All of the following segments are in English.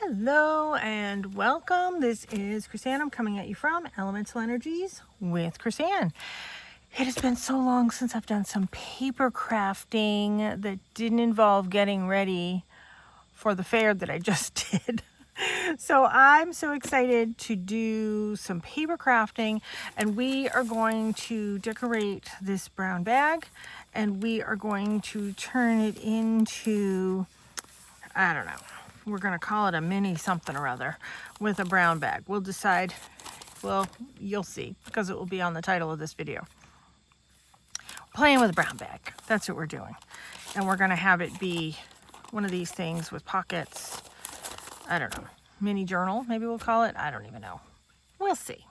Hello and welcome. This is Chrisanne. I'm coming at you from Elemental Energies with Chrisanne. It has been so long since I've done some paper crafting that didn't involve getting ready for the fair that I just did. So I'm so excited to do some paper crafting, and we are going to decorate this brown bag and we are going to turn it into, I don't know, we're going to call it a mini something or other with a brown bag. We'll decide. Well, you'll see because it will be on the title of this video. Playing with a brown bag. That's what we're doing. And we're going to have it be one of these things with pockets. I don't know. Mini journal, maybe we'll call it. I don't even know. We'll see.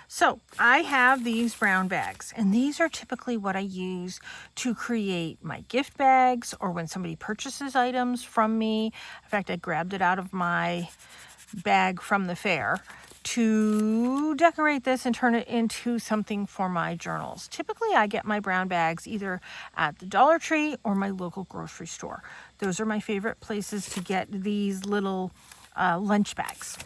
So I have these brown bags, and these are typically what I use to create my gift bags or when somebody purchases items from me. In fact, I grabbed it out of my bag from the fair to decorate this and turn it into something for my journals. Typically, I get my brown bags either at the Dollar Tree or my local grocery store. Those are my favorite places to get these little lunch bags.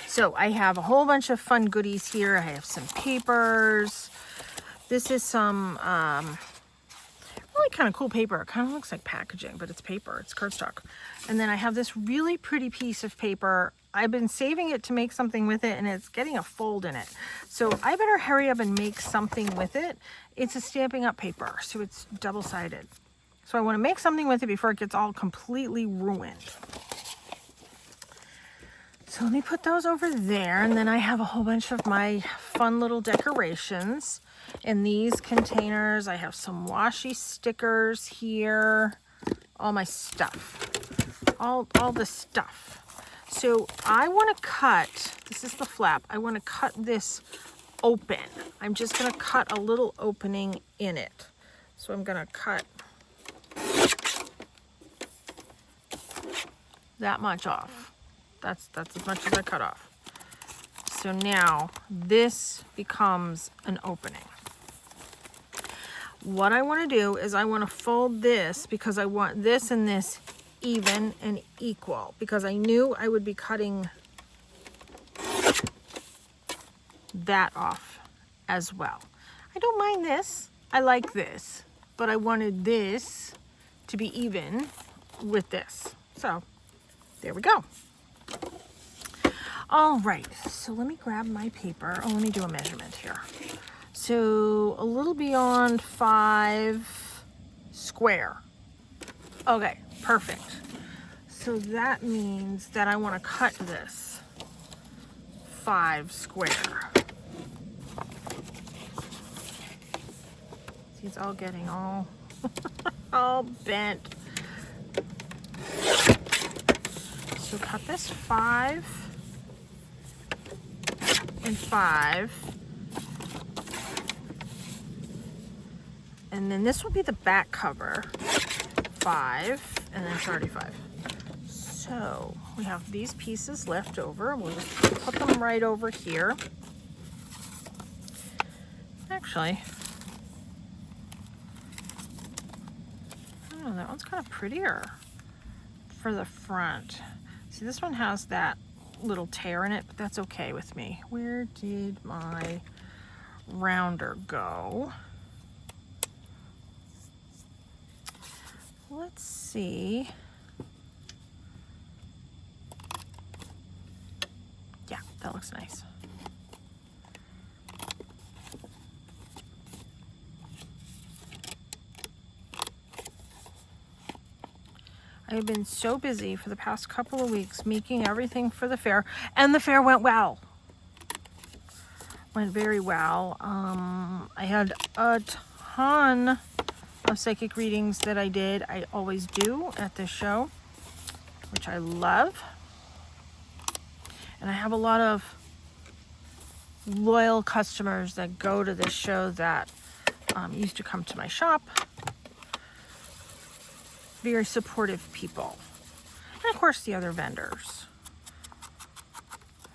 So I have a whole bunch of fun goodies here. I have some papers. This is some really kind of cool paper. It kind of looks like packaging, but it's paper. It's cardstock. And then I have this really pretty piece of paper. I've been saving it to make something with it, and it's getting a fold in it. So I better hurry up and make something with it. It's a Stampin' Up paper, so it's double-sided. So I want to make something with it before it gets all completely ruined. So let me put those over there, and then I have a whole bunch of my fun little decorations in these containers. I have some washi stickers here, all my stuff, all the stuff. So I want to cut, this is the flap, I want to cut this open. I'm just going to cut a little opening in it. So I'm going to cut that much off. That's as much as I cut off. So now this becomes an opening. What I want to do is I want to fold this because I want this and this even and equal, because I knew I would be cutting that off as well. I don't mind this. I like this, but I wanted this to be even with this. So there we go. All right, so let me grab my paper. Oh, let me do a measurement here. So a little beyond 5 square. Okay, perfect. So that means that I want to cut this 5 square. See, it's all getting all, all bent. So cut this 5 and 5, and then this will be the back cover, 5, and then 35. So we have these pieces left over. We'll just put them right over here. Actually, oh, that one's kind of prettier for the front. See, this one has that little tear in it, but that's okay with me. Where did my rounder go? Let's see. Yeah, that looks nice. I've been so busy for the past couple of weeks making everything for the fair, and the fair went well. Went very well. I had a ton of psychic readings that I did. I always do at this show, which I love. And I have a lot of loyal customers that go to this show that used to come to my shop. Very supportive people. And of course the other vendors.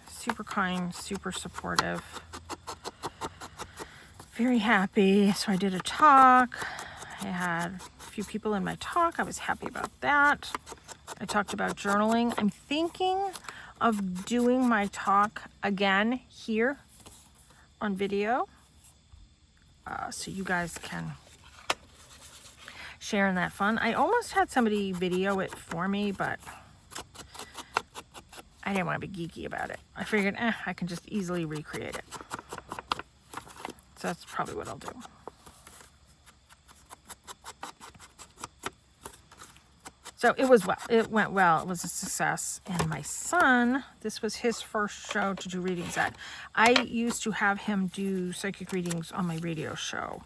Super kind, super supportive. Very happy. So I did a talk. I had few people in my talk. I was happy about that. I talked about journaling. I'm thinking of doing my talk again here on video, so you guys can share in that fun. I almost had somebody video it for me, but I didn't want to be geeky about it. I figured, I can just easily recreate it. So that's probably what I'll do. So it was well. It went well. It was a success. And my son, this was his first show to do readings at. I used to have him do psychic readings on my radio show.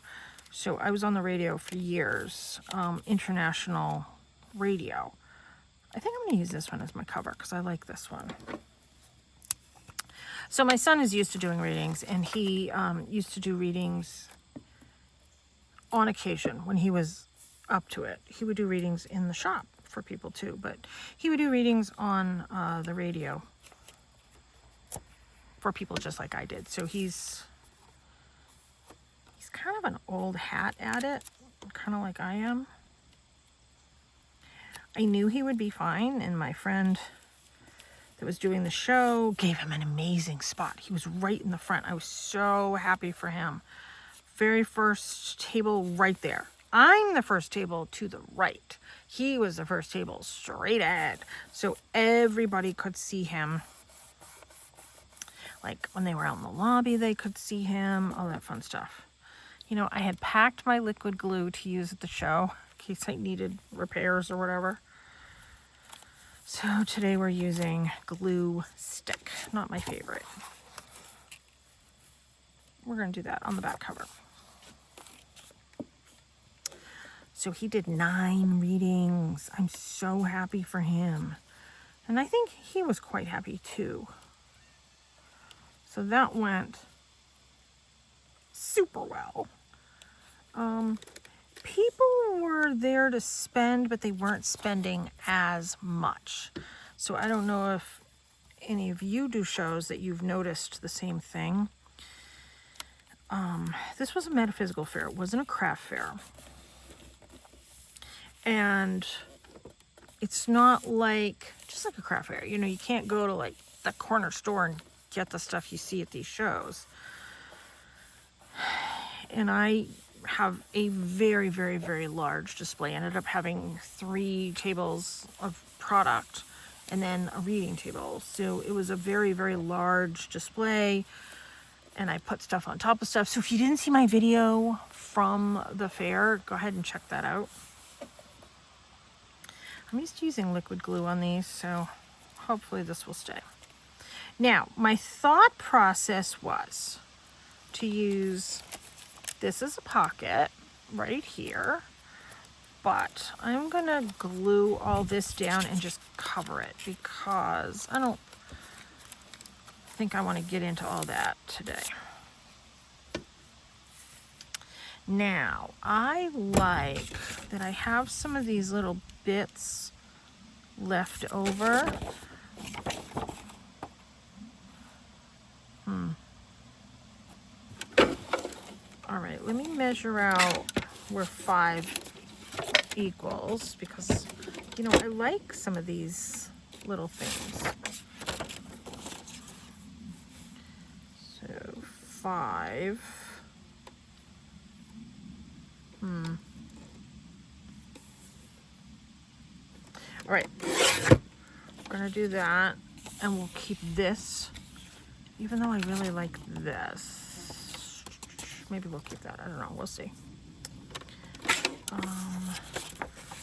So I was on the radio for years, international radio. I think I'm going to use this one as my cover because I like this one. So my son is used to doing readings, and he used to do readings on occasion when he was up to it. He would do readings in the shop for people too, but he would do readings on the radio for people just like I did. So he's kind of an old hat at it, kind of like I am. I knew he would be fine, and my friend that was doing the show gave him an amazing spot. He was right in the front. I was so happy for him. Very first table right there. I'm the first table to the right. He was the first table straight ahead. So everybody could see him. Like when they were out in the lobby, they could see him, all that fun stuff. You know, I had packed my liquid glue to use at the show in case I needed repairs or whatever. So today we're using glue stick. Not my favorite. We're going to do that on the back cover. So he did 9 readings. I'm so happy for him. And I think he was quite happy too. So that went super well. People were there to spend, but they weren't spending as much. So I don't know if any of you do shows that you've noticed the same thing. This was a metaphysical fair. It wasn't a craft fair. And it's not like, just like a craft fair, you know, you can't go to like the corner store and get the stuff you see at these shows. And I have a very, very, very large display. I ended up having 3 tables of product and then a reading table. So it was a very, very large display, and I put stuff on top of stuff. So if you didn't see my video from the fair, go ahead and check that out. I'm used to using liquid glue on these, so hopefully this will stay. Now, my thought process was to use this as a pocket right here, but I'm gonna glue all this down and just cover it because I don't think I want to get into all that today. Now, I like that I have some of these little bits left over. All right, let me measure out where 5 equals because, you know, I like some of these little things. So 5. All right, we're gonna do that, and we'll keep this, even though I really like this. Maybe we'll keep that. I don't know. We'll see.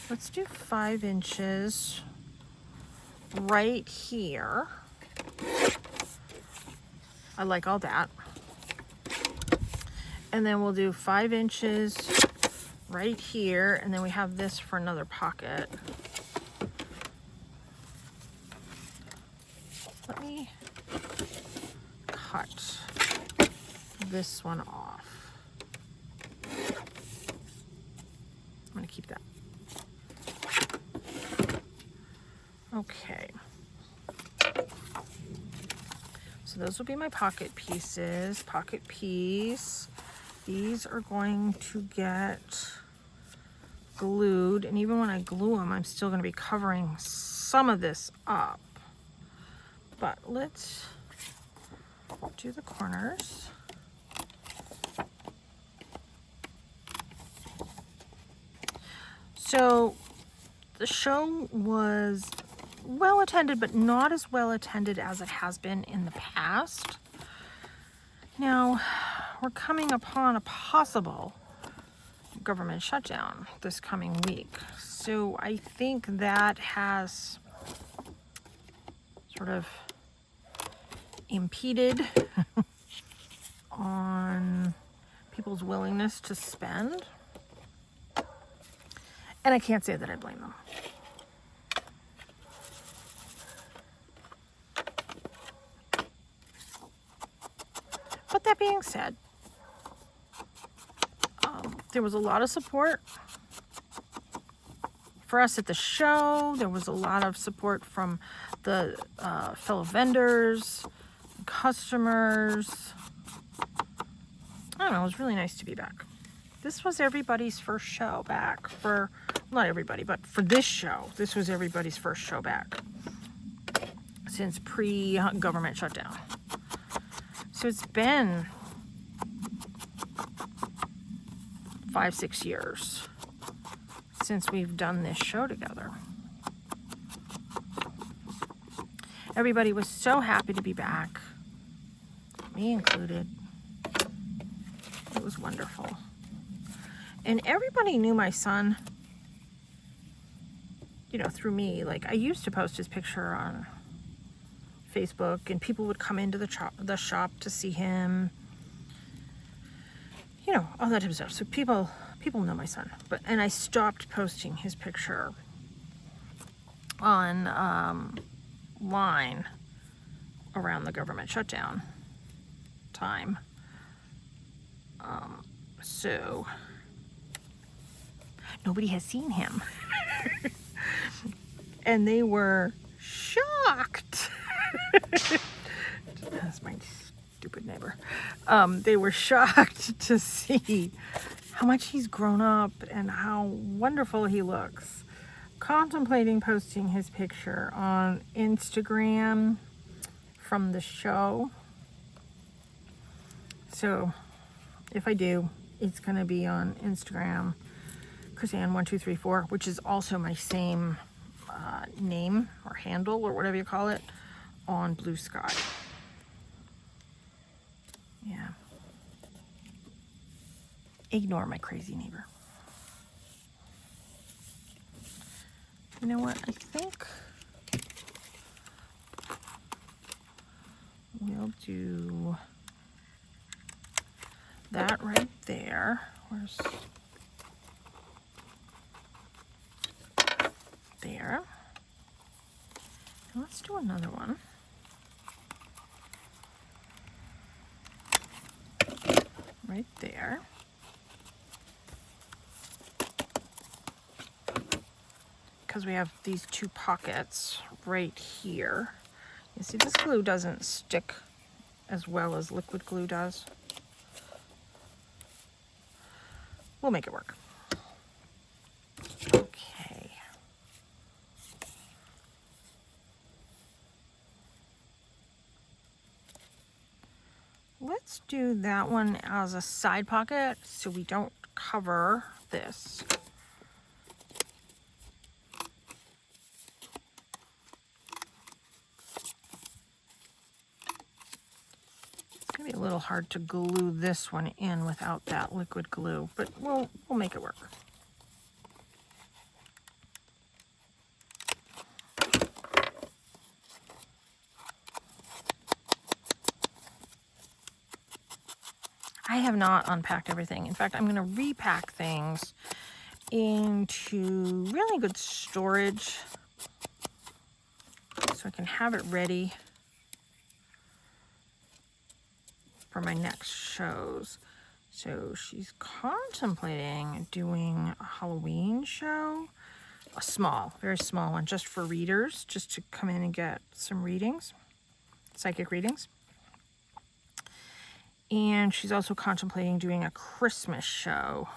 Let's do 5 inches right here. I like all that. And then we'll do 5 inches right here, and then we have this for another pocket. Let me cut this one off. I'm going to keep that. Okay. So those will be my pocket pieces. Pocket piece. These are going to get glued, and even when I glue them, I'm still going to be covering some of this up. But let's do the corners. So the show was well attended, but not as well attended as it has been in the past. Now, we're coming upon a possible government shutdown this coming week. So I think that has sort of impeded on people's willingness to spend. And I can't say that I blame them. But that being said, there was a lot of support for us at the show. There was a lot of support from the fellow vendors, customers. I don't know, it was really nice to be back. This was everybody's first show back for, not everybody, but for this show, this was everybody's first show back since pre-government shutdown. So it's been 5-6 years since we've done this show together. Everybody was so happy to be back, me included. It was wonderful. And everybody knew my son, you know, through me. Like, I used to post his picture on Facebook, and people would come into the shop to see him. You know, all that type of stuff. So people know my son. And I stopped posting his picture on line around the government shutdown time. So nobody has seen him. And they were shocked. That's my stupid neighbor. They were shocked to see how much he's grown up and how wonderful he looks. Contemplating posting his picture on Instagram from the show. So if I do, it's going to be on Instagram, Chrisanne1234, which is also my same name or handle or whatever you call it on Blue Sky. Yeah. Ignore my crazy neighbor. You know what? I think we'll do that right there. Where's there? And let's do another one. Right there. Because we have these two pockets right here. You see, this glue doesn't stick as well as liquid glue does. We'll make it work. Okay. Let's do that one as a side pocket so we don't cover this. It's gonna be a little hard to glue this one in without that liquid glue, but we'll make it work. I have not unpacked everything. In fact, I'm going to repack things into really good storage so I can have it ready for my next shows. So she's contemplating doing a Halloween show, a small, very small one, just for readers, just to come in and get some readings, psychic readings. And she's also contemplating doing a Christmas show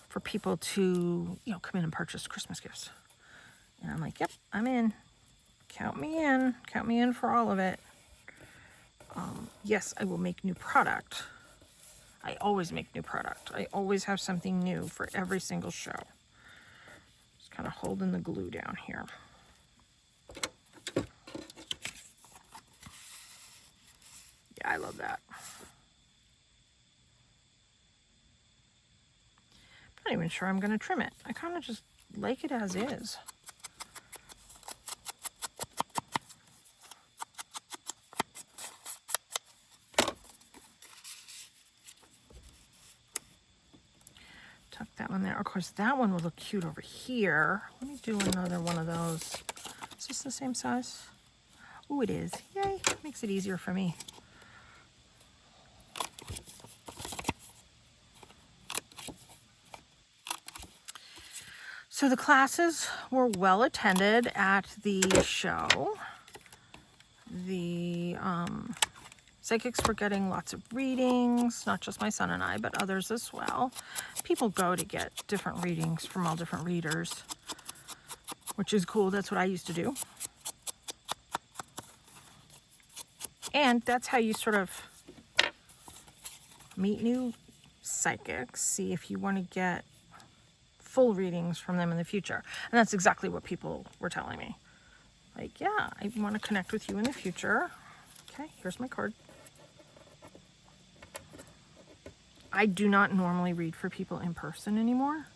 for people to, come in and purchase Christmas gifts. And I'm like, yep, I'm in. Count me in. Count me in for all of it. Yes, I will make new product. I always make new product. I always have something new for every single show. Just kind of holding the glue down here. Yeah, I love that. I'm not even sure I'm going to trim it. I kind of just like it as is. Tuck that one there. Of course, that one will look cute over here. Let me do another one of those. Is this the same size? Oh, it is. Yay. Makes it easier for me. So the classes were well attended at the show. The psychics were getting lots of readings, not just my son and I, but others as well. People go to get different readings from all different readers, which is cool. That's what I used to do. And that's how you sort of meet new psychics, see if you want to get full readings from them in the future. And that's exactly what people were telling me. Like, yeah, I want to connect with you in the future. Okay, here's my card. I do not normally read for people in person anymore.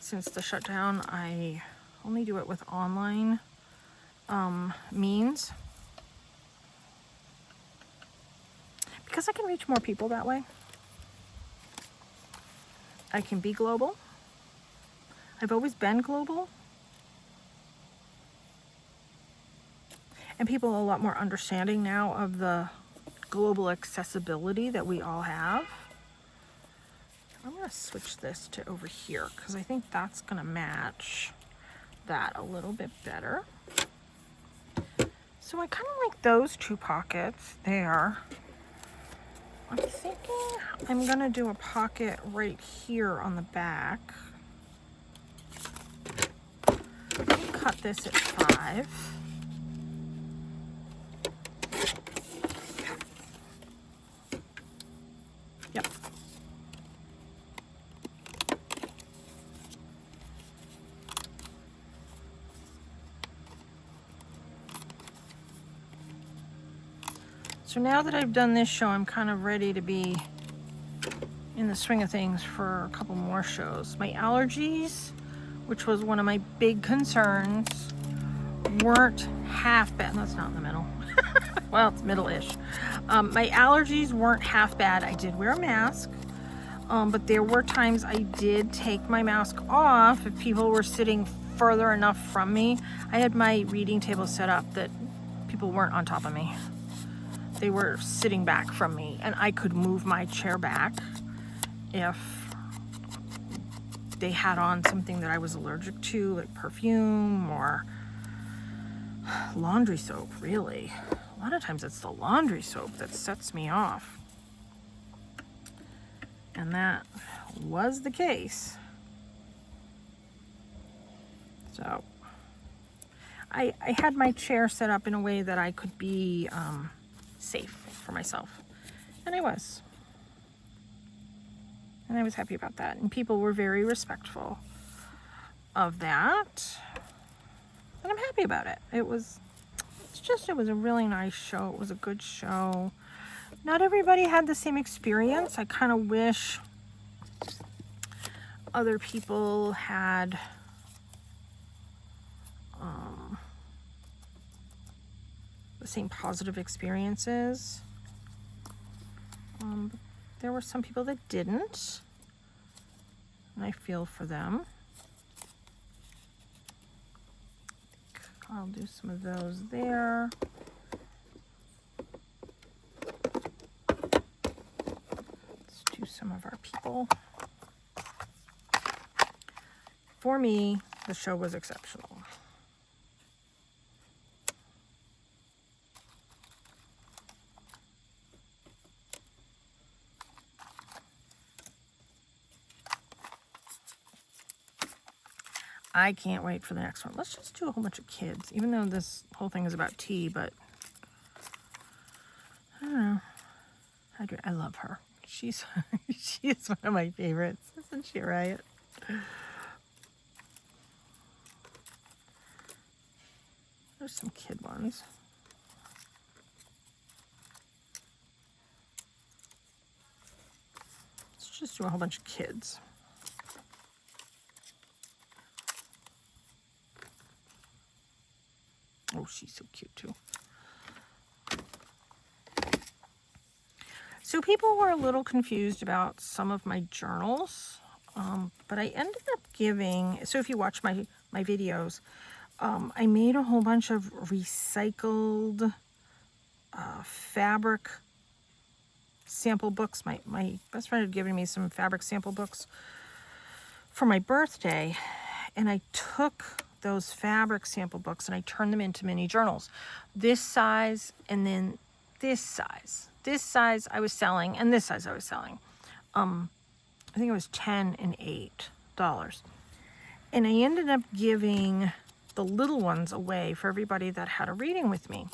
Since the shutdown, I only do it with online means. Because I can reach more people that way. I can be global. I've always been global. And people are a lot more understanding now of the global accessibility that we all have. I'm going to switch this to over here because I think that's going to match that a little bit better. So I kind of like those two pockets there. I'm thinking I'm going to do a pocket right here on the back. Cut this at 5. Yep. So now that I've done this show, I'm kind of ready to be in the swing of things for a couple more shows. My allergies, which was one of my big concerns, weren't half bad. That's not in the middle. Well, it's middle-ish. My allergies weren't half bad. I did wear a mask, but there were times I did take my mask off if people were sitting further enough from me. I had my reading table set up that people weren't on top of me. They were sitting back from me, and I could move my chair back if they had on something that I was allergic to, like perfume or laundry soap, really. A lot of times it's the laundry soap that sets me off. And that was the case. So I had my chair set up in a way that I could be safe for myself. And I was. And I was happy about that. And people were very respectful of that. And I'm happy about it. It was a really nice show. It was a good show. Not everybody had the same experience. I kind of wish other people had the same positive experiences. There were some people that didn't, and I feel for them. I'll do some of those there. Let's do some of our people. For me, the show was exceptional. I can't wait for the next one. Let's just do a whole bunch of kids, even though this whole thing is about tea, but I don't know. I love her. She's she is one of my favorites. Isn't she right? There's some kid ones. Let's just do a whole bunch of kids. Oh, she's so cute too. So people were a little confused about some of my journals, but I ended up giving, so if you watch my videos, I made a whole bunch of recycled fabric sample books. My best friend had given me some fabric sample books for my birthday, and I took those fabric sample books and I turned them into mini journals. This size and then this size. This size I was selling and this size I was selling. I think it was $10 and $8. And I ended up giving the little ones away for everybody that had a reading with me.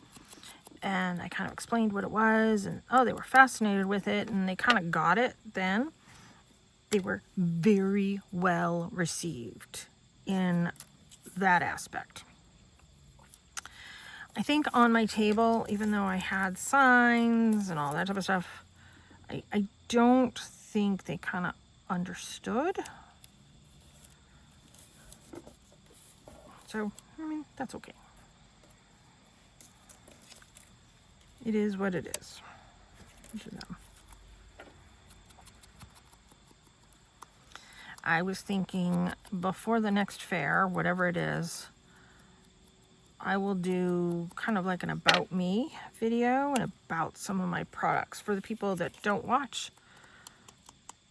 And I kind of explained what it was, and oh, they were fascinated with it, and they kind of got it then. They were very well received in that aspect. I think on my table, even though I had signs and all that type of stuff, I don't think they kind of understood. So, I mean, that's okay. It is what it is. You should know. I was thinking before the next fair, whatever it is, I will do kind of like an about me video and about some of my products for the people that don't watch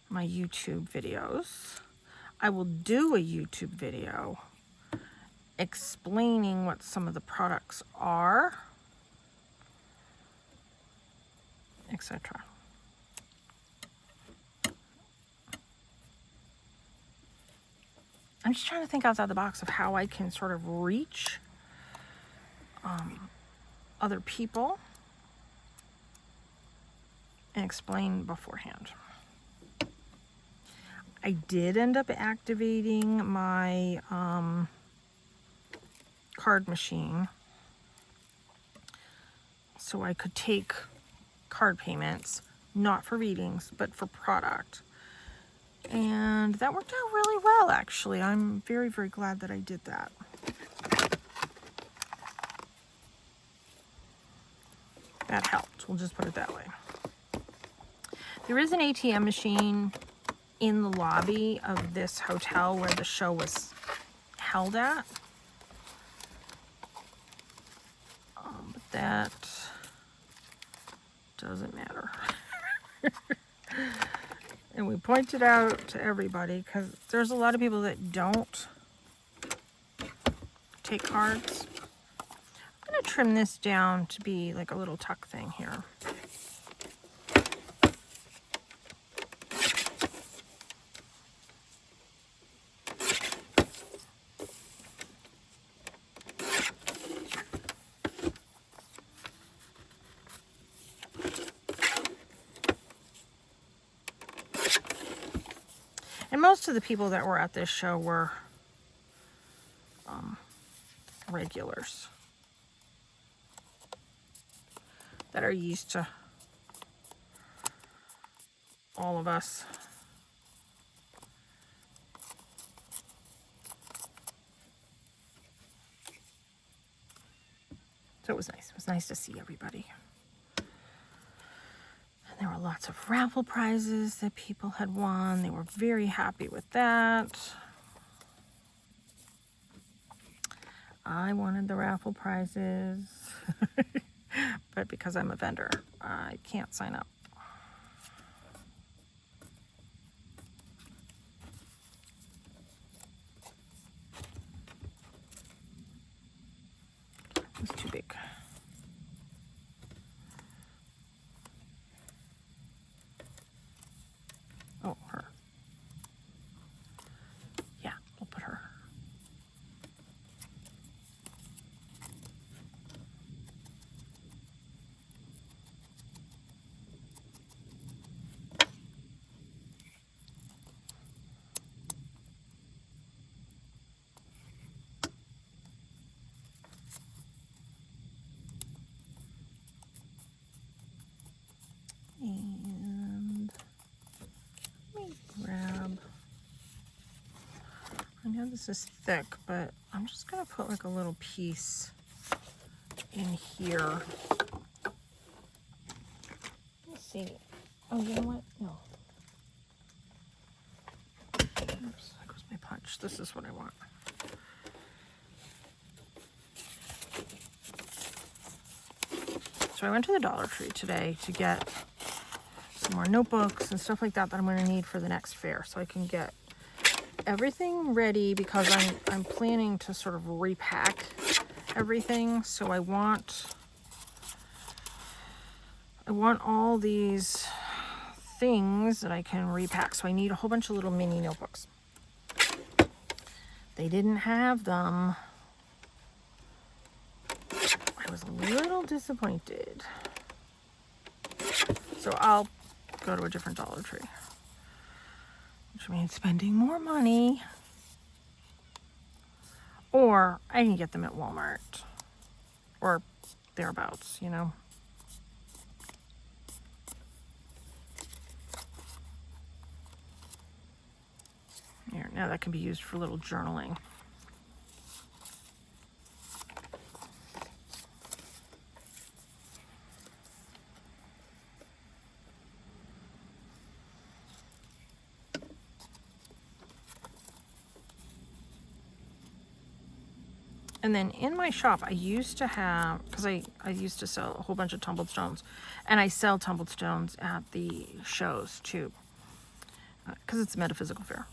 my YouTube videos. I will do a YouTube video explaining what some of the products are, etc. I'm just trying to think outside the box of how I can sort of reach other people and explain beforehand. I did end up activating my card machine so I could take card payments, not for readings, but for product. And that worked out really well, actually. I'm very, very glad that I did that. That helped. We'll just put it that way. There is an ATM machine in the lobby of this hotel where the show was held at. But that doesn't matter. And we pointed out to everybody because there's a lot of people that don't take cards. I'm going to trim this down to be like a little tuck thing here. And most of the people that were at this show were regulars that are used to all of us. So it was nice. It was nice to see everybody. And there were lots of raffle prizes that people had won. They were very happy with that. I wanted the raffle prizes, but because I'm a vendor, I can't sign up. It's too big. Oh, her. Yeah, we'll put her. I know this is thick, but I'm just gonna put like a little piece in here. Let's see. Oh, you know what? No. Oops, there goes my punch. This is what I want. So I went to the Dollar Tree today to get some more notebooks and stuff like that I'm going to need for the next fair, so I can get everything ready, because I'm planning to sort of repack everything. So I want all these things that I can repack. So I need a whole bunch of little mini notebooks. They didn't have them. I was a little disappointed. So I'll go to a different Dollar Tree, which means spending more money. Or I can get them at Walmart or thereabouts, you know. Here, now that can be used for little journaling. And then in my shop, I used to have, because I used to sell a whole bunch of tumbled stones, and I sell tumbled stones at the shows too, because it's a metaphysical fair.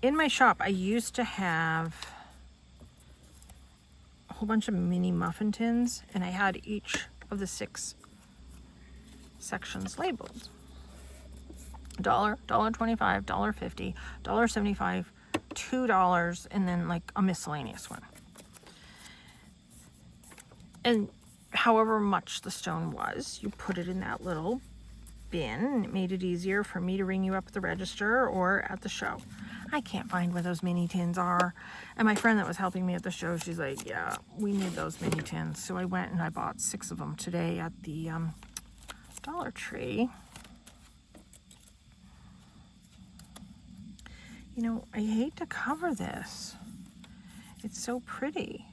In my shop, I used to have a whole bunch of mini muffin tins, and I had each of the 6 sections labeled. $1, $1.25, $1.50, $1.75, $2, and then like a miscellaneous one. And however much the stone was, you put it in that little bin, and it made it easier for me to ring you up at the register or at the show. I can't find where those mini tins are. And my friend that was helping me at the show, she's like, yeah, we need those mini tins. So I went and I bought 6 of them today at the Dollar Tree. You know, I hate to cover this. It's so pretty.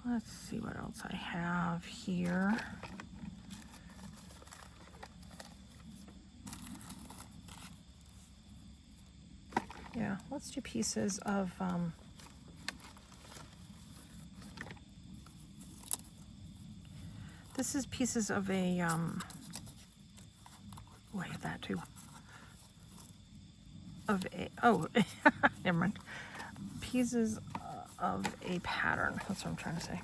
Let's see what else I have here. Yeah, let's do pieces of this is pieces of a oh, I have that too. Of a, oh, never mind. Pieces of a pattern. That's what I'm trying to say.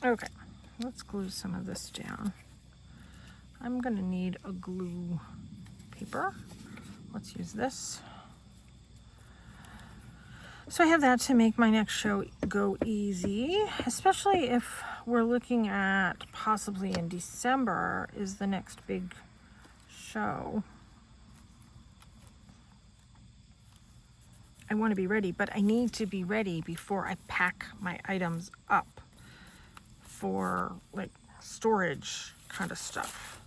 Okay, let's glue some of this down. I'm gonna need a glue paper. Let's use this. So I have that to make my next show go easy, especially if we're looking at possibly in December is the next big show. I want to be ready, but I need to be ready before I pack my items up for like storage kind of stuff.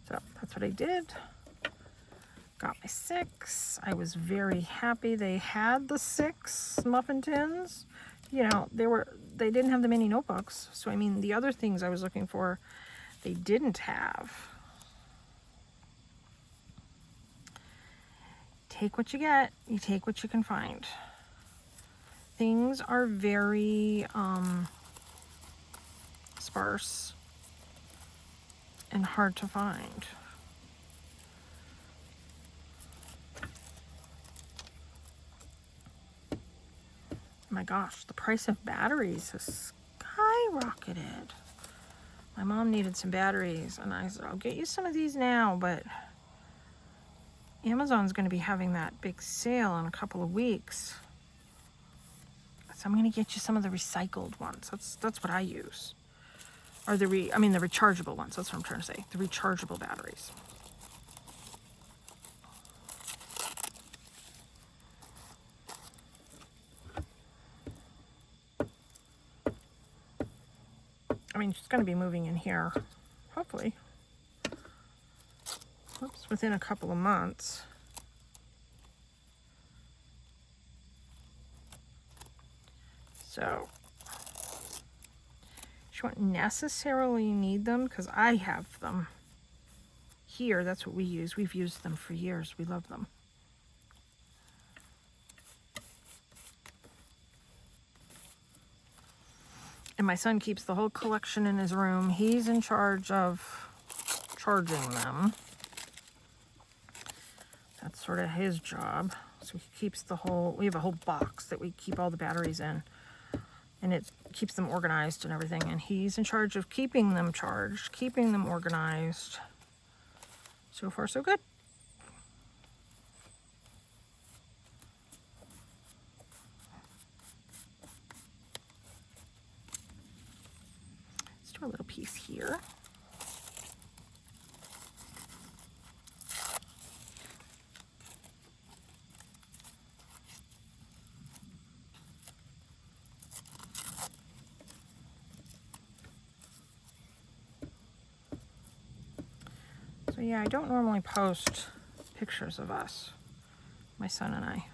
So that's what I did. Got my 6. I was very happy they had the 6 muffin tins. You know, they didn't have the mini notebooks. So I mean, the other things I was looking for, they didn't have. Take what you get. You take what you can find. Things are very sparse and hard to find. Oh my gosh, the price of batteries has skyrocketed. My mom needed some batteries, and I said, I'll get you some of these now, but Amazon's going to be having that big sale in a couple of weeks. I'm going to get you some of the recycled ones. That's what I use. Or the rechargeable ones. That's what I'm trying to say. The rechargeable batteries. I mean, she's going to be moving in here, hopefully. Oops, within a couple of months. So, she won't necessarily need them because I have them here. That's what we use. We've used them for years. We love them. And my son keeps the whole collection in his room. He's in charge of charging them. That's sort of his job. So he keeps the whole, we have a whole box that we keep all the batteries in. And it keeps them organized and everything. And he's in charge of keeping them charged, keeping them organized. So far, so good. Let's do a little piece here. So yeah, I don't normally post pictures of us, my son and I,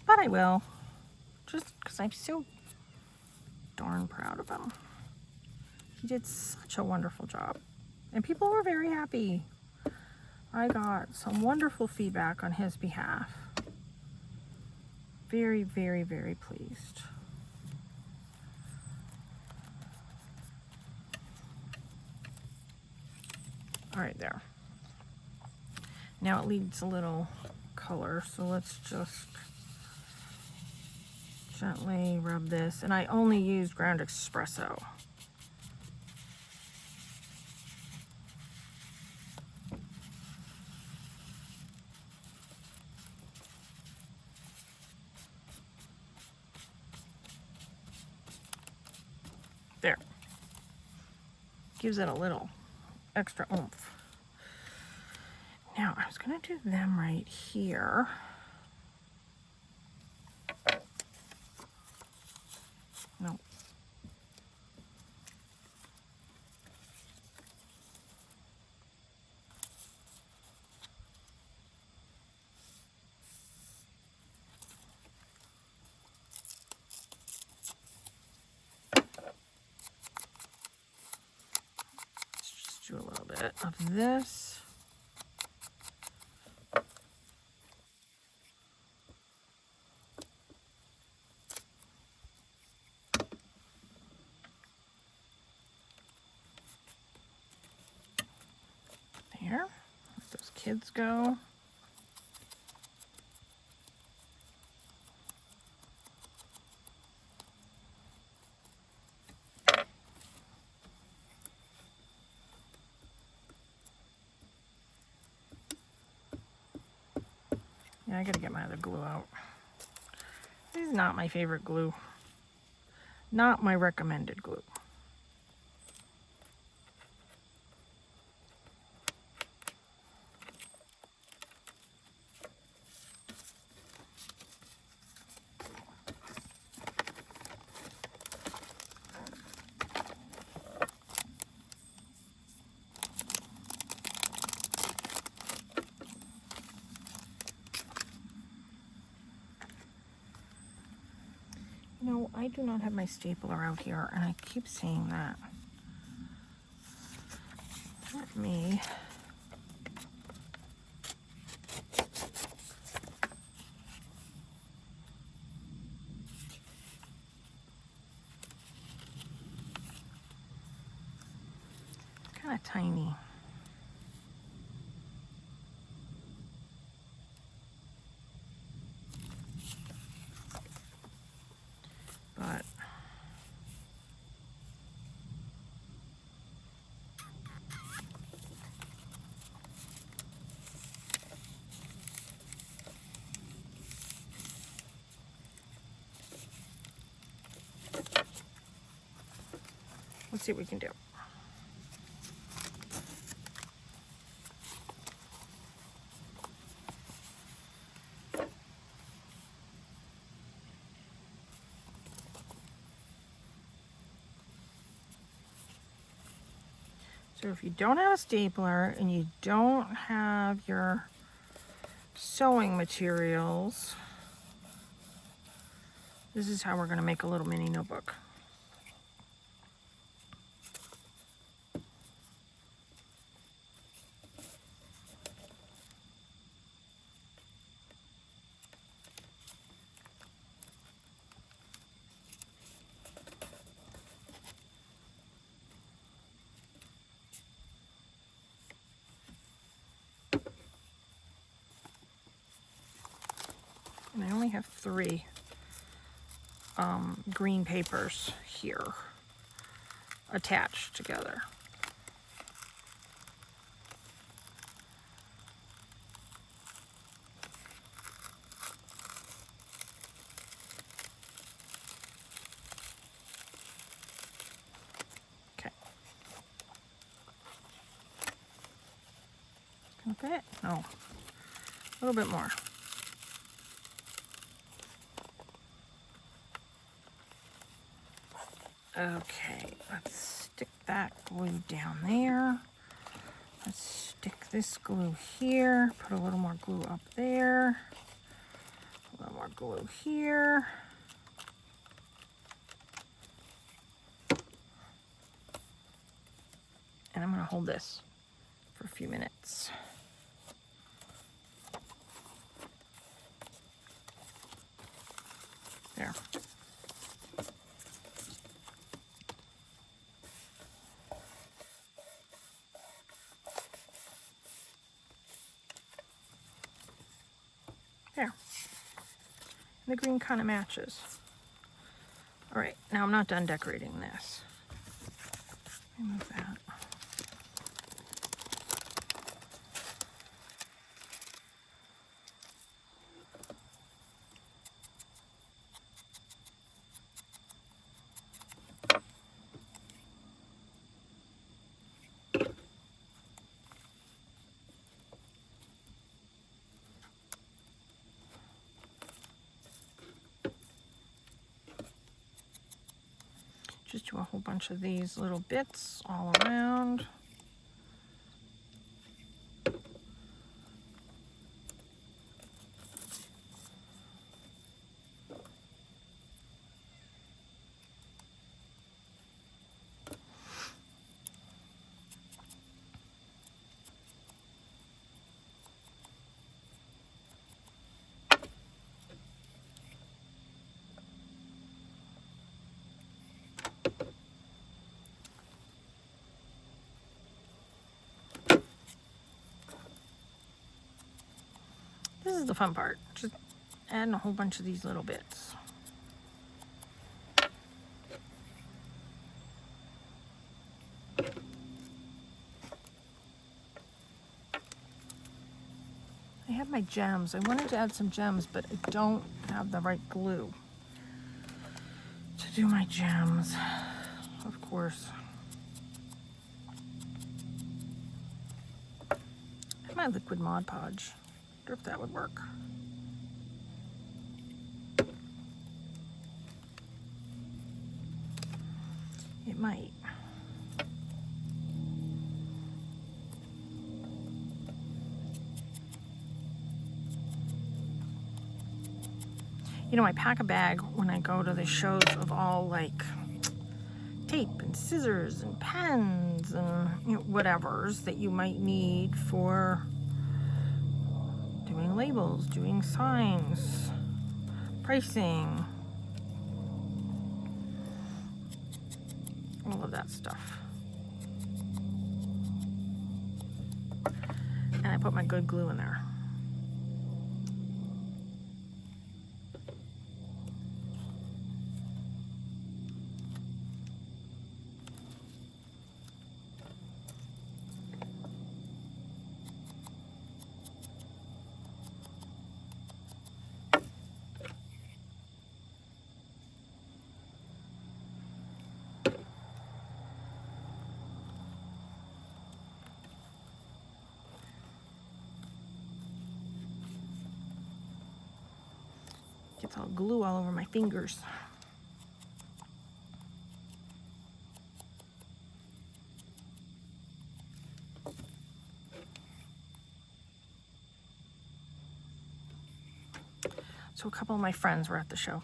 but I will, just because I'm so darn proud of him. He did such a wonderful job, and people were very happy. I got some wonderful feedback on his behalf. Very, very, very pleased. All right, there. Now it needs a little color, so let's just gently rub this. And I only used ground espresso. There. Gives it a little extra oomph. Now I was going to do them right here. No. Let's just do a little bit of this. There, let those kids go. Yeah, I gotta get my other glue out. This is not my favorite glue. Not my recommended glue. No, I do not have my stapler out here, and I keep seeing that. Let me it's kind of tiny. But Let's see what we can do. So if you don't have a stapler and you don't have your sewing materials, this is how we're going to make a little mini notebook. And I only have 3 green papers here attached together. Okay. Can I fit? No. A little bit more. Okay, let's stick that glue down there. Let's stick this glue here. Put a little more glue up there. A little more glue here. And I'm going to hold this for a few minutes. There. There. The green kind of matches. All right, now I'm not done decorating this. Remove that. Just do a whole bunch of these little bits all around. This is the fun part, just adding a whole bunch of these little bits. I have my gems. I wanted to add some gems, but I don't have the right glue to do my gems, of course. I have my liquid Mod Podge. I wonder if that would work. It might. You know, I pack a bag when I go to the shows of all like tape and scissors and pens and whatevers that you might need for doing labels, doing signs, pricing, all of that stuff. And I put my good glue in there. It's all glue all over my fingers. So a couple of my friends were at the show,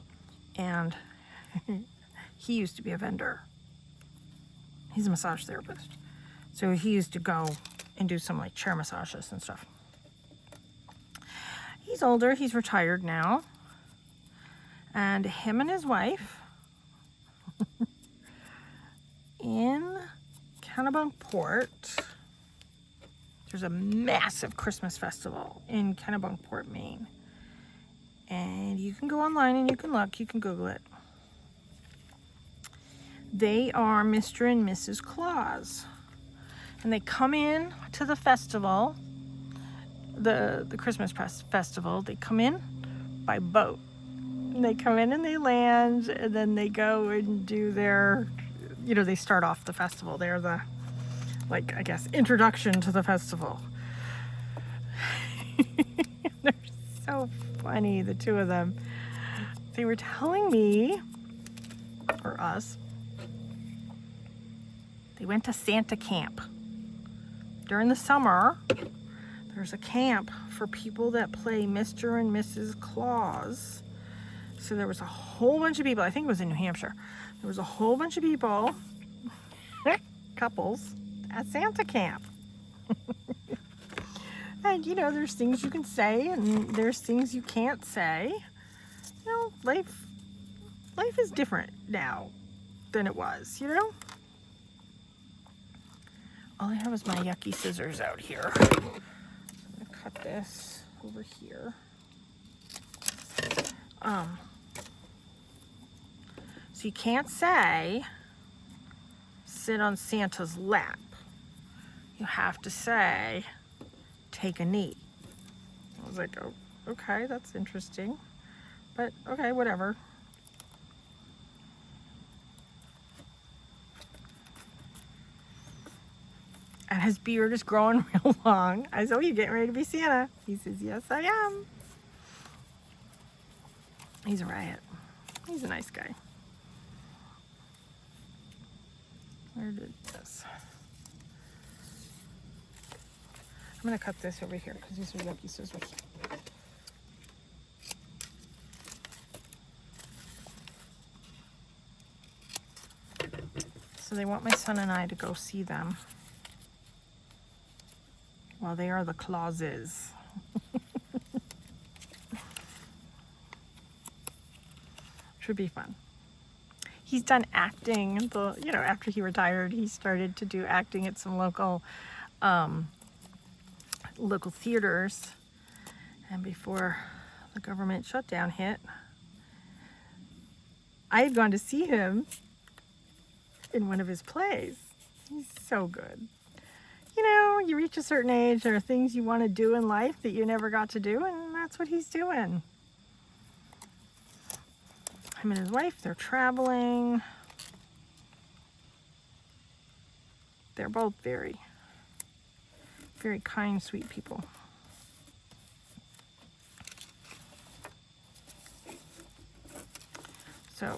and he used to be a vendor. He's a massage therapist. So he used to go and do some like chair massages and stuff. He's older, he's retired now. And him and his wife in Kennebunkport, there's a massive Christmas festival in Kennebunkport, Maine. And you can go online and you can look, you can Google it. They are Mr. and Mrs. Claus. And they come in to the festival, the Christmas festival, they come in by boat. And they come in and they land, and then they go and do their, you know, they start off the festival. They're the, like, I guess, introduction to the festival. They're so funny, the two of them. They were telling me, or us, they went to Santa camp. During the summer, there's a camp for people that play Mr. and Mrs. Claus. So there was a whole bunch of people, I think it was in New Hampshire. There was a whole bunch of people, couples, at Santa camp. And you know, there's things you can say and there's things you can't say. You know, life is different now than it was, you know? All I have is my yucky scissors out here. So I'm gonna cut this over here. So you can't say, sit on Santa's lap. You have to say, take a knee. I was like, oh, okay, that's interesting. But okay, whatever. And his beard is growing real long. I said, oh, you getting ready to be Santa? He says, yes, I am. He's a riot. He's a nice guy. Where did this? I'm going to cut this over here because these are yucky scissors. So they want my son and I to go see them. Well, they are the Clauses. Should be fun. He's done acting. You know, after he retired, he started to do acting at some local theaters. And before the government shutdown hit, I had gone to see him in one of his plays. He's so good. You know, you reach a certain age, there are things you want to do in life that you never got to do, and that's what he's doing. Him and his wife, they're traveling. They're both very, very kind, sweet people. So,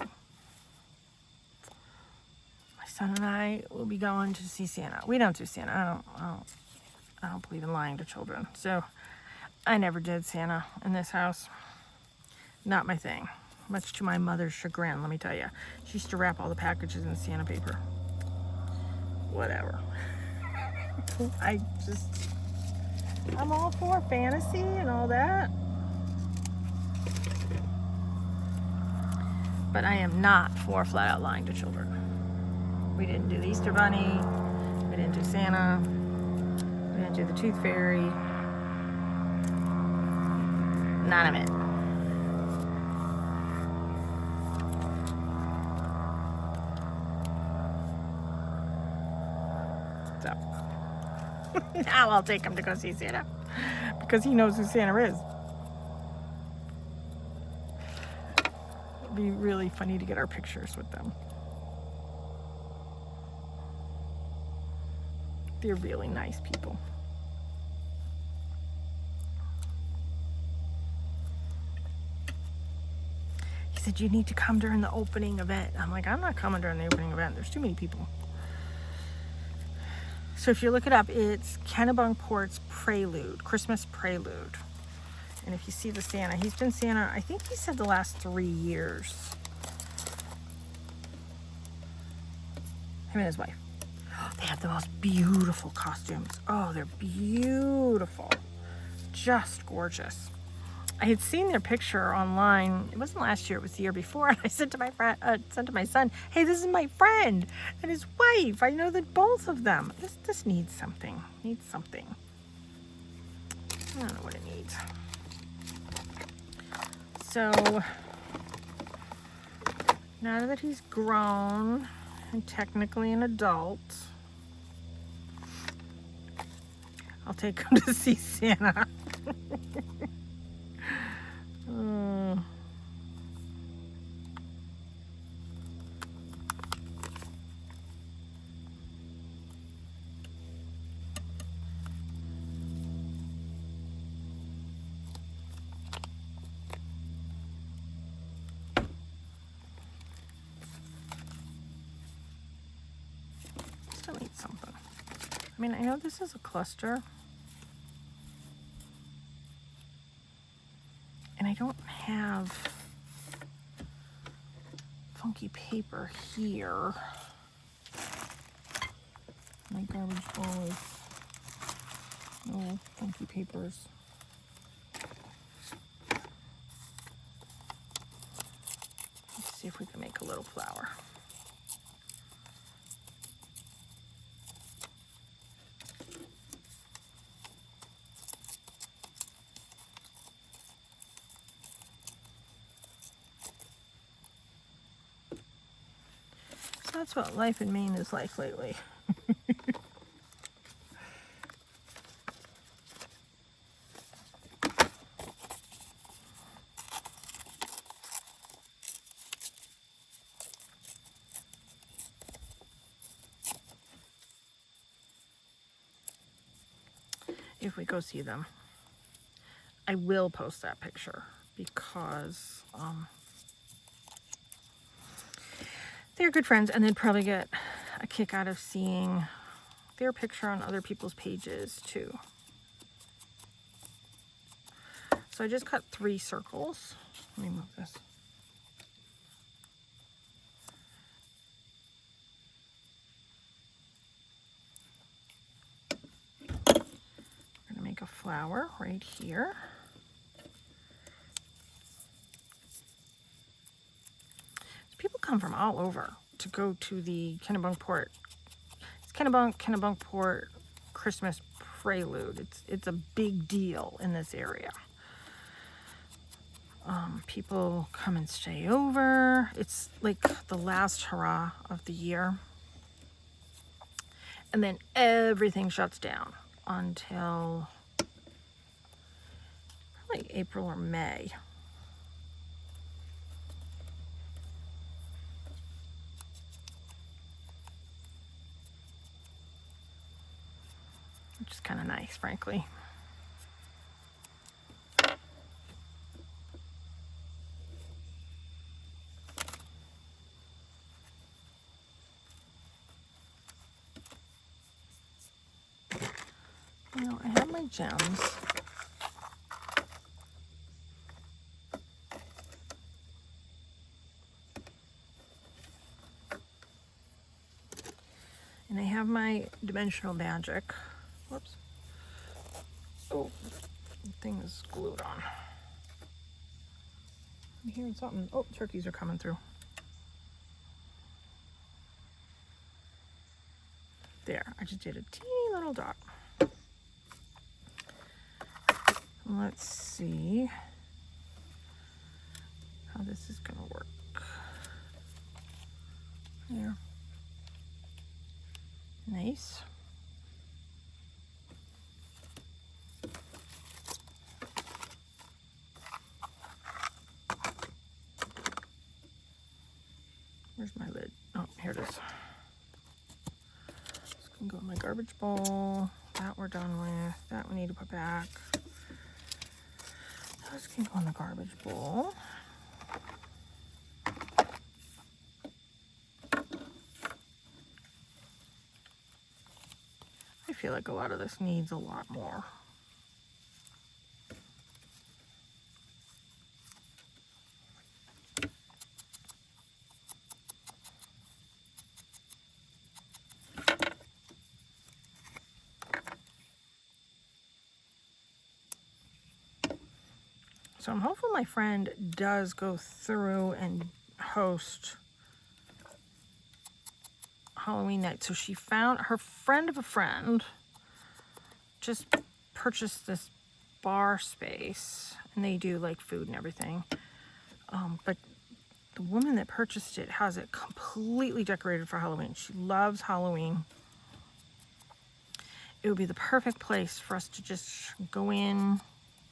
my son and I will be going to see Santa. We don't do Santa. I don't believe in lying to children. So, I never did Santa in this house. Not my thing. Much to my mother's chagrin, let me tell you. She used to wrap all the packages in Santa paper. Whatever. I'm all for fantasy and all that. But I am not for flat out lying to children. We didn't do the Easter Bunny. We didn't do Santa. We didn't do the Tooth Fairy. None of it. So, now I'll take him to go see Santa because he knows who Santa is. It'd be really funny to get our pictures with them. They're really nice people. said, you need to come during the opening event. I'm like, I'm not coming during the opening event. There's too many people. So if you look it up, it's Kennebunkport's Prelude, Christmas Prelude. And if you see the Santa, he's been Santa, I think he said the last 3 years. Him and his wife. They have the most beautiful costumes. Oh, they're beautiful. Just gorgeous. I had seen their picture online. It wasn't last year, it was the year before. And I said to my friend, sent to my son, hey, this is my friend and his wife. I know that both of them. This needs something. Needs something. I don't know what it needs. So now that he's grown and technically an adult, I'll take him to see Santa. Still need something. I mean, I know this is a cluster. And I don't have funky paper here. My garbage bowl is no funky papers. Let's see if we can make a little flower. That's what life in Maine is like lately. If we go see them, I will post that picture because they're good friends, and they'd probably get a kick out of seeing their picture on other people's pages too. So I just cut 3 circles. Let me move this. I'm gonna make a flower right here. People come from all over to go to the Kennebunkport. It's Kennebunkport Christmas Prelude. It's a big deal in this area. People come and stay over. It's like the last hurrah of the year. And then everything shuts down until probably April or May. Which is kind of nice, frankly. Now I have my gems. And I have my dimensional magic. Whoops. Oh, the thing is glued on. I'm hearing something. Oh, turkeys are coming through. There, I just did a teeny little dot. Let's see how this is going to work. There. Nice. Where's my lid? Oh, here it is. This can go in my garbage bowl. That we're done with. That we need to put back. Those can go in the garbage bowl. feel like a lot of this needs a lot more. So I'm hopeful my friend does go through and host Halloween night. So she found her friend of a friend just purchased this bar space, and they do like food and everything. But the woman that purchased it has it completely decorated for Halloween. She loves Halloween. It would be the perfect place for us to just go in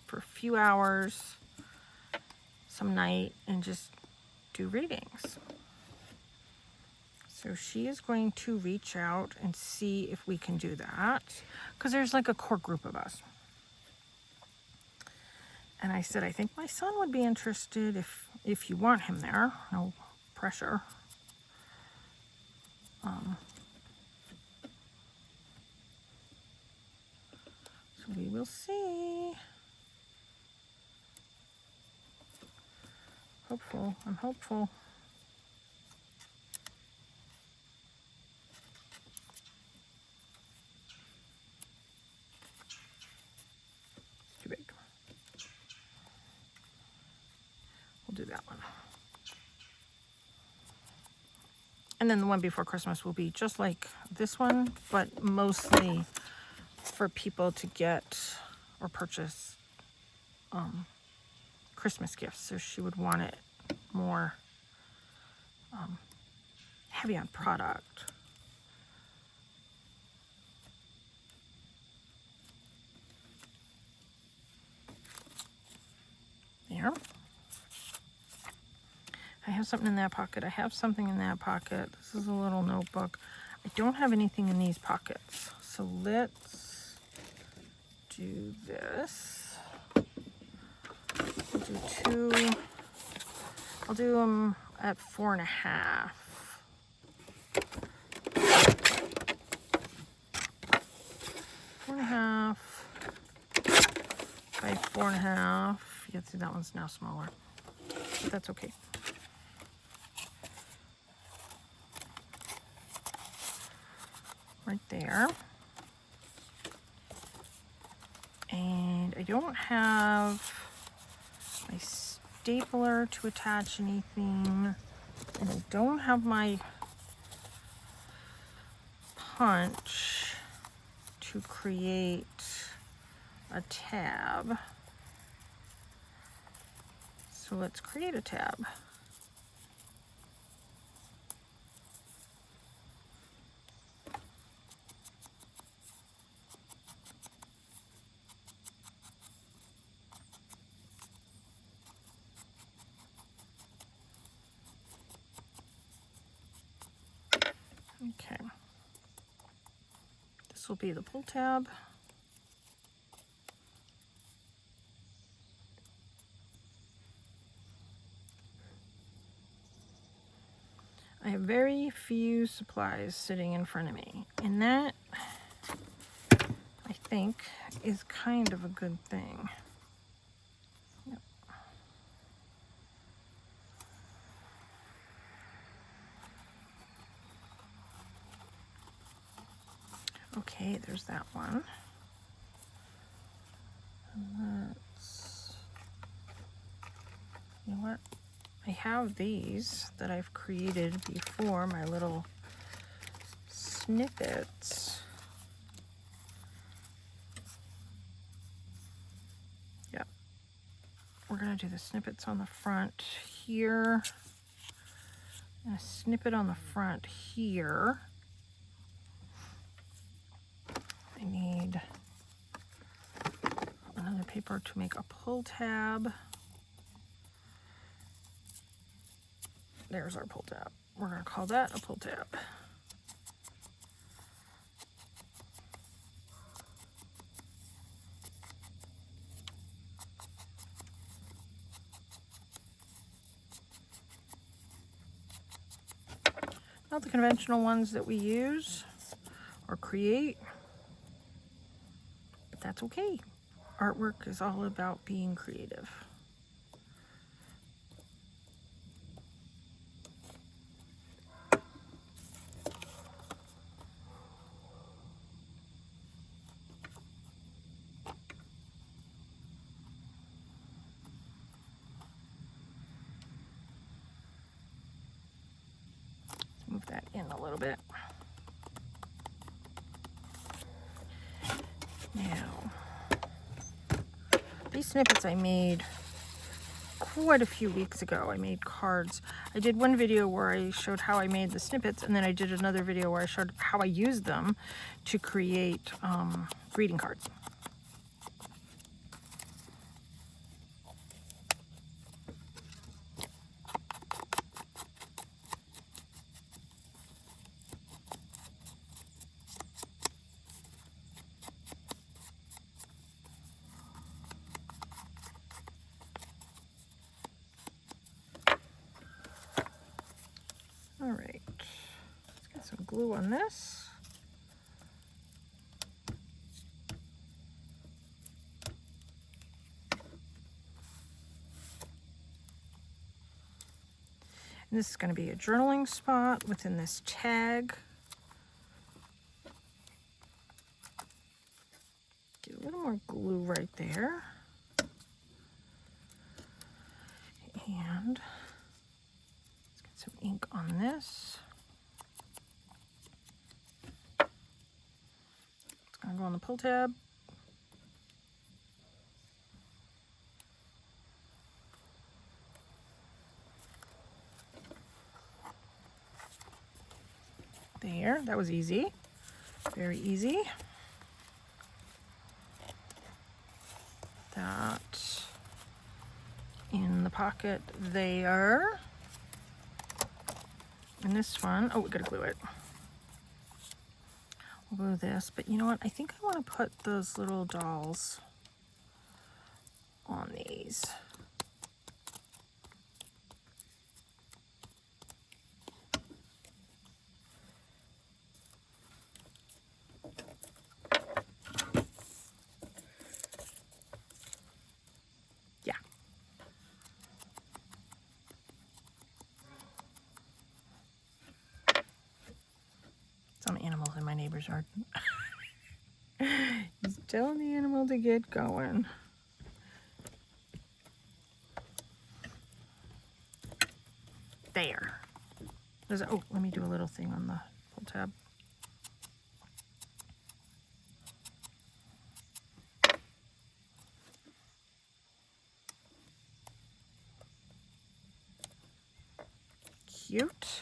for a few hours some night and just do readings. So she is going to reach out and see if we can do that, because there's like a core group of us. And I said, I think my son would be interested if you want him there. No pressure. So we will see. Hopeful. I'm hopeful. It's too big. We'll do that one. And then the one before Christmas will be just like this one, but mostly for people to get or purchase Christmas gifts. So she would want it more heavy on product. There. I have something in that pocket. I have something in that pocket. This is a little notebook. I don't have anything in these pockets. So let's do this. I'll do two. I'll do them at 4.5. 4.5 by 4.5. Yeah, see, that one's now smaller. But that's okay. Right there. And I don't have my stapler to attach anything, and I don't have my punch to create a tab. So let's create a tab. Okay, this will be the pull tab. I have very few supplies sitting in front of me, and that, I think, is kind of a good thing. Yep. Okay, there's that one. And let's, you know what? I have these that I've created before, my little snippets. Yep. We're gonna do the snippets on the front here, and a snippet on the front here. I need another paper to make a pull tab. There's our pull tab. We're going to call that a pull tab. Not the conventional ones that we use or create. that's okay. Artwork is all about being creative. Let's move that in a little bit. Now, these snippets I made quite a few weeks ago. I made cards. I did one video where I showed how I made the snippets, and then I did another video where I showed how I used them to create greeting cards. All right, let's get some glue on this. And this is going to be a journaling spot within this tag. Get a little more glue right there. And let's get some ink on this. It's going to go on the pull tab. There, that was easy. Very easy. That in the pocket there. And this one, oh, we gotta glue it. We'll glue this, but you know what? I think I want to put those little dolls on these. Some animals in my neighbor's yard. He's telling the animal to get going. There. Oh, let me do a little thing on the pull tab. Cute.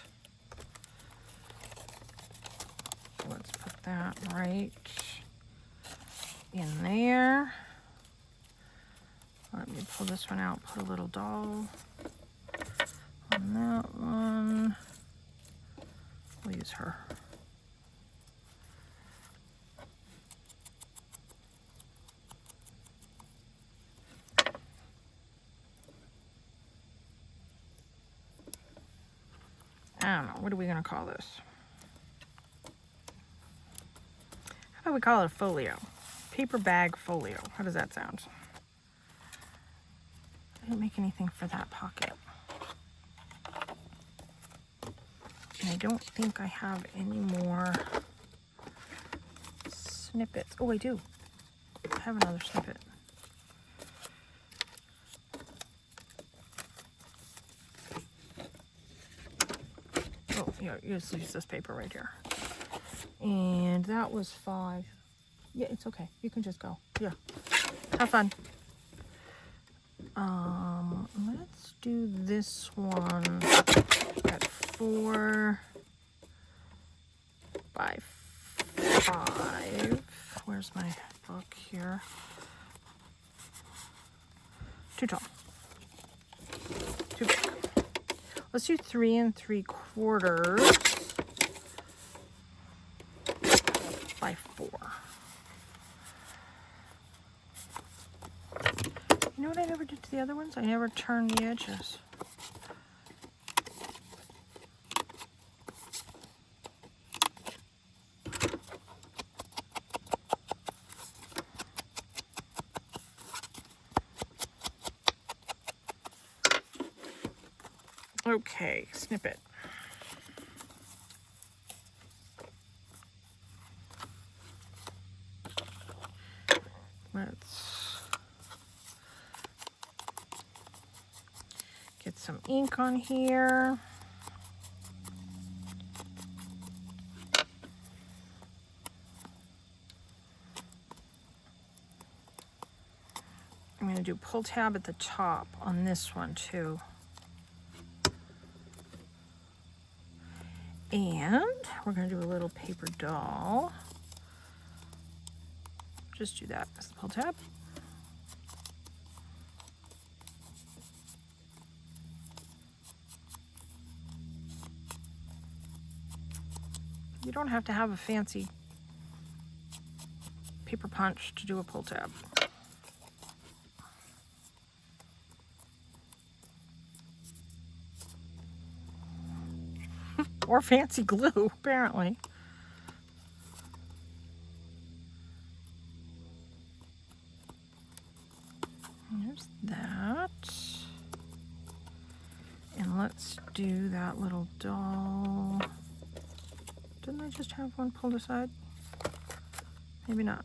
Let's put that right in there. Let me pull this one out, put a little doll on that one. We'll use her. I don't know, what are we gonna call this? How about we call it a folio? Paper bag folio. How does that sound? I didn't make anything for that pocket. And I don't think I have any more snippets. Oh, I do. I have another snippet. Oh, yeah, use this paper right here. And that was 5. Yeah, it's okay. You can just go. Yeah. Have fun. Let's do this one at 4 by 5. Where's my book here? Too tall. Too big. Let's do 3 3/4 by 4. You know what I never did to the other ones? I never turned the edges. Okay, snippet. Let's get some ink on here. I'm going to do pull tab at the top on this one too. And we're going to do a little paper doll. Just do that as the pull tab. You don't have to have a fancy paper punch to do a pull tab. Or fancy glue, apparently. There's that. And let's do that little doll. Didn't I just have one pulled aside? Maybe not.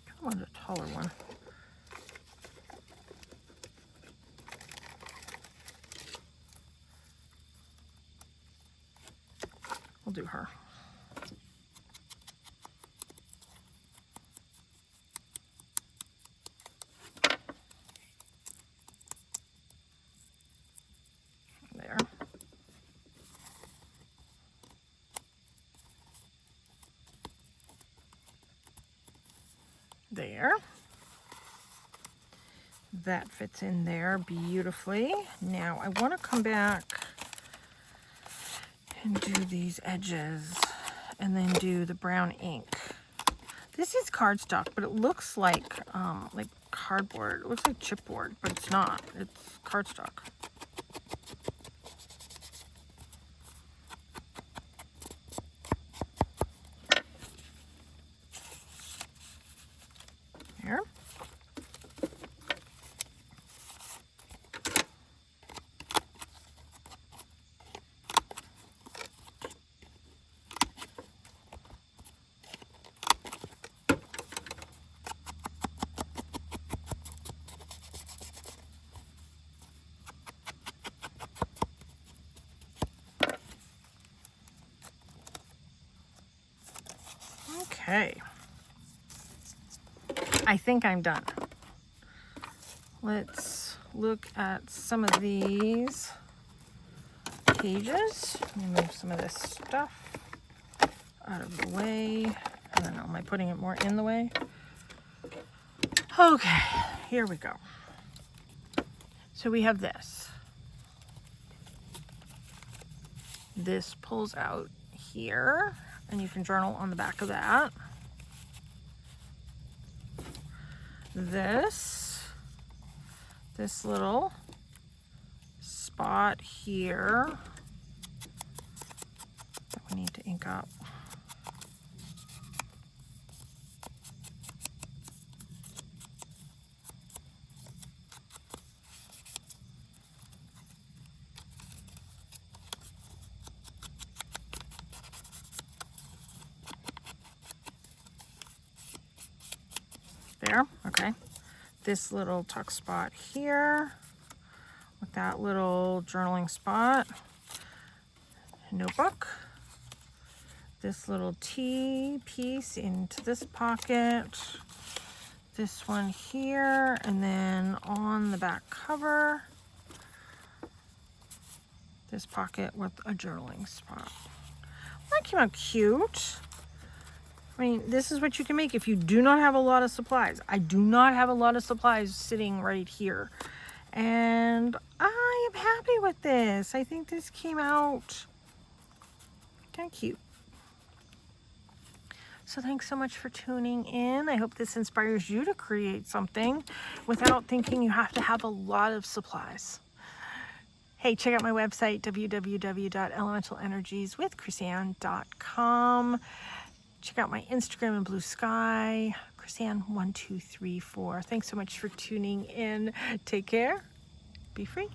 I want a taller one. We'll do her. There. There. That fits in there beautifully. Now I want to come back and do these edges and then do the brown ink. This is cardstock, but it looks like cardboard. It looks like chipboard, but it's not. It's cardstock. There. Okay, I think I'm done. Let's look at some of these pages. Let me move some of this stuff out of the way. I don't know, am I putting it more in the way? Okay, here we go. So we have this. This pulls out here, and you can journal on the back of that. This little spot here that we need to ink up. There, okay. This little tuck spot here with that little journaling spot. Notebook. This little T piece into this pocket. This one here, and then on the back cover, this pocket with a journaling spot. That came out cute. I mean, this is what you can make if you do not have a lot of supplies. I do not have a lot of supplies sitting right here. And I am happy with this. I think this came out kind of cute. So thanks so much for tuning in. I hope this inspires you to create something without thinking you have to have a lot of supplies. Hey, check out my website, www.elementalenерgieswithchrisanne.com. Check out my Instagram and Blue Sky, Chrisanne1234. Thanks so much for tuning in. Take care. Be free.